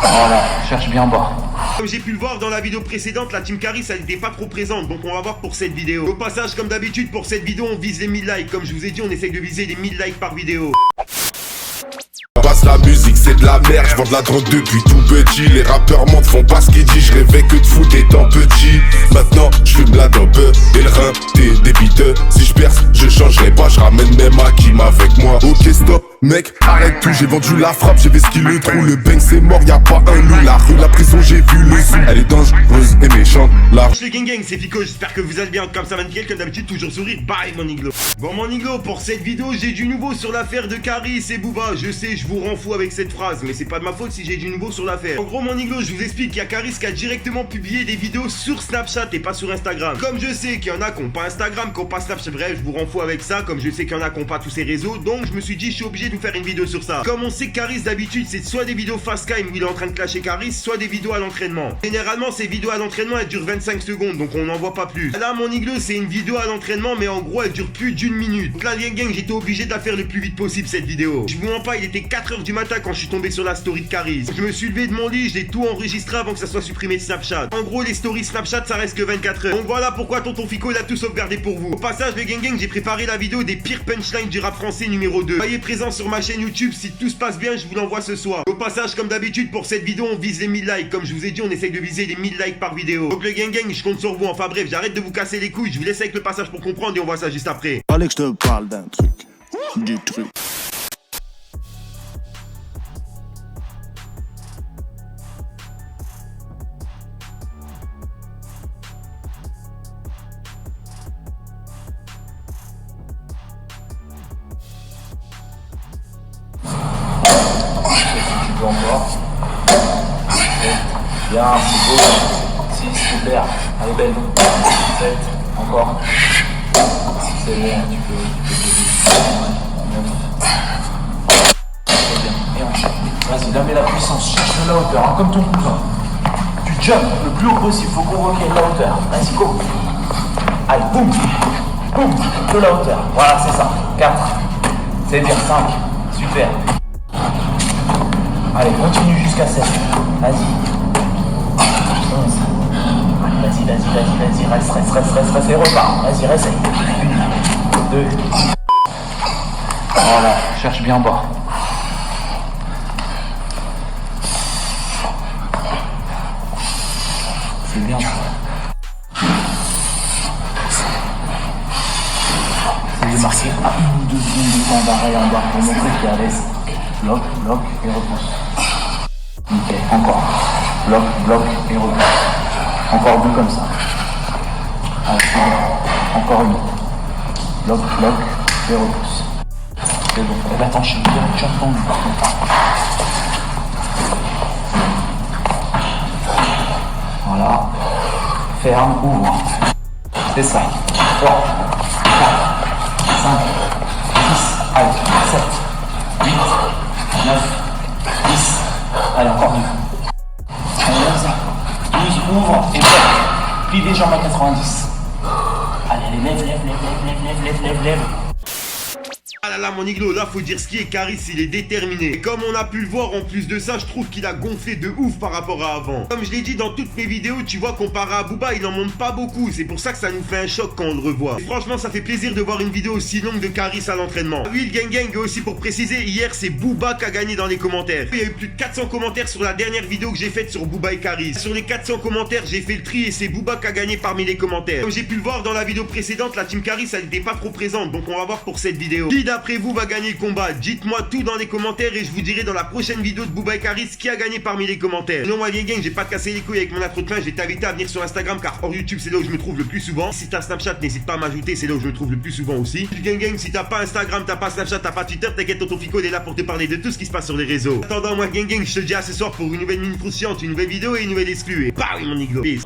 Voilà, cherche bien bas. Comme j'ai pu le voir dans la vidéo précédente, la team Caris elle n'était pas trop présente, donc on va voir pour cette vidéo. Au passage, comme d'habitude, pour cette vidéo, on vise les 1000 likes. Comme je vous ai dit, on essaye de viser les 1000 likes par vidéo. Passe la musique, c'est de la merde, je vends de la drogue depuis tout petit. Les rappeurs mentent, font pas ce qu'ils disent, je rêvais que de foot étant petit. Maintenant, je fume la dope et le rein des beateux. Si je perce, je changerai pas, je ramène même Hakim avec moi. Ok stop, mec, arrête plus, j'ai vendu la frappe, j'ai fait ce qu'il le trou. Le bang c'est mort, y'a pas un loup. La rue, la prison, j'ai vu le zoo. Elle est dangereuse et méchante, la Le gang, c'est Fico, j'espère que vous allez bien. Comme ça va nickel, comme d'habitude, toujours sourire. Bye mon iglo. Bon mon iglo, pour cette vidéo, j'ai du nouveau sur l'affaire de Caris et Booba. Je sais, je vous rends fou avec cette phrase, mais c'est pas de ma faute si j'ai du nouveau sur l'affaire. En gros mon iglo, je vous explique qu'il y a Caris qui a directement publié des vidéos sur Snapchat et pas sur Instagram. Comme je sais qu'il y en a qui ont pas Instagram, qui ont pas Snapchat, bref, je vous rends fou avec ça. Comme je sais qu'il y en a qui ont pas tous ces réseaux, donc je me suis dit je suis obligé de vous faire une vidéo sur ça. Comme on sait que Caris d'habitude c'est soit des vidéos fast time où il est en train de clasher Caris, soit des vidéos à l'entraînement. Généralement ces vidéos à l'entraînement elles durent 25 secondes, donc on n'en voit pas plus. Là mon iglo c'est une vidéo à l'entraînement, mais en gros elle dure plus d'une minute. Donc là gang, j'étais obligé de la faire le plus vite possible cette vidéo. Je vous mens pas, il était 4h du matin quand je suis tombé sur la story de Caris. Je me suis levé de mon lit, je l'ai tout enregistré avant que ça soit supprimé de Snapchat. En gros les stories Snapchat ça reste que 24 heures. Donc voilà pourquoi tonton Fico il a tout sauvegardé pour vous. Au passage les gang, j'ai préparé la vidéo des pires punchlines du rap français numéro 2. Soyez présents sur ma chaîne YouTube, si tout se passe bien je vous l'envoie ce soir. Au passage comme d'habitude pour cette vidéo on vise les 1000 likes. Comme je vous ai dit on essaye de viser les 1000 likes par vidéo. Donc le gang je compte sur vous. Enfin bref, j'arrête de vous casser les couilles, je vous laisse avec le passage pour comprendre et on voit ça juste après. Fallait que je te parle d'un truc. Du truc. Tu peux encore. Bien, c'est beau. 6, super. Allez, belle. 7, encore. C'est bon, tu peux 9. C'est bien. Et enchaîne. Vas-y, là, mets la puissance. Cherche de la hauteur, hein, comme ton cousin. Tu jumps le plus haut possible. Faut convoquer de la hauteur. Vas-y, go. Allez, boum. Boum. De la hauteur. Voilà, c'est ça. 4. C'est bien. 5. Super. Allez, continue jusqu'à 7. Vas-y. 11. Vas-y. Reste et repars. Vas-y, réessaye. 1, 2. Voilà, cherche bien bas. C'est bien. C'est de marquer à 1 ou 2 secondes de temps d'arrêt en bas pour montrer qu'il y a l'aise. Bloc et repousse. Nickel, encore. Bloc et repousse. Encore 2 comme ça. Allez, c'est bon. Encore une. Bloc et repousse. C'est bon. Et là t'enchaînes directement tendu par contre. Voilà. Ferme, ouvre. C'est ça. 3, 4, 5, 6, allez, 7, 8, 9, 10. Allez, encore 2. 11, ouvre et bloc. Plie les jambes à 90. Allez, lève. Ah là là mon iglo, là faut dire ce qui est, Caris il est déterminé. Et comme on a pu le voir, en plus de ça, je trouve qu'il a gonflé de ouf par rapport à avant. Comme je l'ai dit dans toutes mes vidéos, tu vois, comparé à Booba, il en monte pas beaucoup. C'est pour ça que ça nous fait un choc quand on le revoit. Et franchement, ça fait plaisir de voir une vidéo aussi longue de Caris à l'entraînement. Oui, le gang, aussi pour préciser, hier c'est Booba qui a gagné dans les commentaires. Il y a eu plus de 400 commentaires sur la dernière vidéo que j'ai faite sur Booba et Caris. Sur les 400 commentaires, j'ai fait le tri et c'est Booba qui a gagné parmi les commentaires. Comme j'ai pu le voir dans la vidéo précédente, la team Caris elle n'était pas trop présente, donc on va voir pour cette vidéo. Qui d'après vous va gagner le combat? Dites-moi tout dans les commentaires et je vous dirai dans la prochaine vidéo de Booba et Caris qui a gagné parmi les commentaires. Sinon moi les gang, j'ai pas de casser les couilles avec mon intro de fin, je vais t'inviter à venir sur Instagram car hors YouTube c'est là où je me trouve le plus souvent. Si t'as Snapchat, n'hésite pas à m'ajouter, c'est là où je me trouve le plus souvent aussi. Gang, si t'as pas Instagram, t'as pas Snapchat, t'as pas Twitter, t'inquiète, tonton Fico il est là pour te parler de tout ce qui se passe sur les réseaux. En attendant moi gang, je te dis à ce soir pour une nouvelle mine croustillante, une nouvelle vidéo et une nouvelle exclue. Et bam mon iglo. Peace.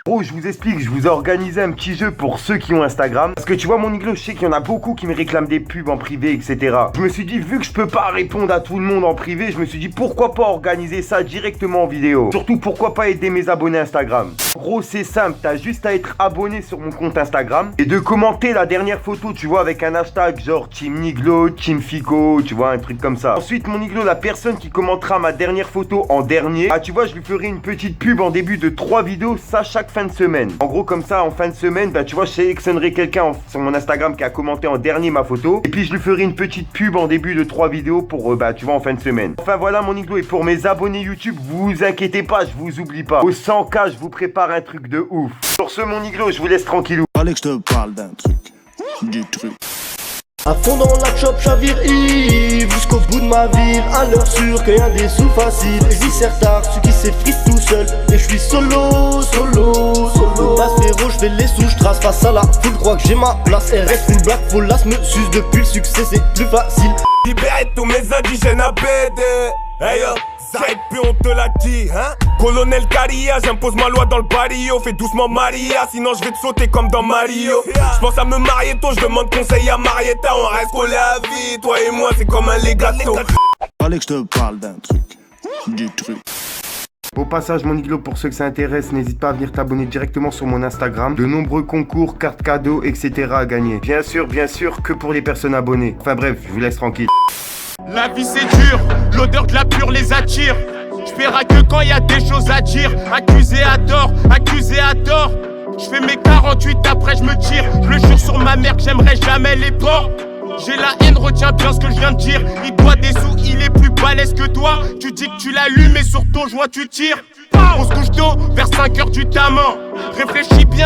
Bon, je vous explique, je vous ai organisé un petit jeu pour ceux qui ont Instagram. Parce que tu vois, mon iglo, je sais qu'il y en a beaucoup qui me réclament des pubs en privé, etc. Je me suis dit, vu que je peux pas répondre à tout le monde en privé, je me suis dit, pourquoi pas organiser ça directement en vidéo. Surtout, pourquoi pas aider mes abonnés Instagram. En gros, c'est simple, t'as juste à être abonné sur mon compte Instagram et de commenter la dernière photo, tu vois, avec un hashtag genre Team Niglo, Team Fico, tu vois, un truc comme ça. Ensuite, mon Niglo, la personne qui commentera ma dernière photo en dernier, ah, tu vois, je lui ferai une petite pub en début de 3 vidéos, ça chaque fin de semaine. En gros, comme ça, en fin de semaine, bah, tu vois, je sélectionnerai quelqu'un sur mon Instagram qui a commenté en dernier ma photo et puis je lui ferai une petite pub en début de 3 vidéos pour, bah, tu vois, en fin de semaine. Enfin, voilà, mon Niglo, et pour mes abonnés YouTube, vous inquiétez pas, je vous oublie pas. Au 100K, je vous prépare un truc de ouf. Sur ce, mon Niglo, je vous laisse tranquillou. Fallait que je te parle d'un truc. Du truc. À fond dans la chop, j'avire Yves jusqu'au bout de ma ville. À l'heure sûre qu'il y a des sous faciles. Et j'y sers tard, celui qui s'effrite tout seul. Et je suis solo. Le basse féro, je fais les sous, je trace face à la foule. Crois que j'ai ma place, RS full black, full las me suce. Depuis le succès, c'est plus facile. Libérez tous mes indigènes à BD. Hey yo, ça et puis on te l'a dit, hein. Colonel Caria, j'impose ma loi dans le barrio. Fais doucement Maria, sinon je vais te sauter comme dans Mario. J'pense à me marier tôt, je demande conseil à Marietta. On reste collés à vie, toi et moi c'est comme un legato. Fallait que je te parle d'un truc. Du truc. Au passage, mon Niglo, pour ceux que ça intéresse, n'hésite pas à venir t'abonner directement sur mon Instagram. De nombreux concours, cartes cadeaux, etc. à gagner. Bien sûr, que pour les personnes abonnées. Enfin bref, je vous laisse tranquille. La vie c'est dur, l'odeur de la pure les attire. J'verrai que quand y a des choses à dire. Accusé à tort. J'fais mes 48 après je me tire. Je le jure sur ma mère que j'aimerais jamais les porcs. J'ai la haine, retiens bien ce que je viens de dire. Il doit des sous, il est plus balèze que toi. Tu dis que tu l'allumes mais sur ton joint tu tires. On se couche tôt, vers 5h du tamin. Réfléchis bien.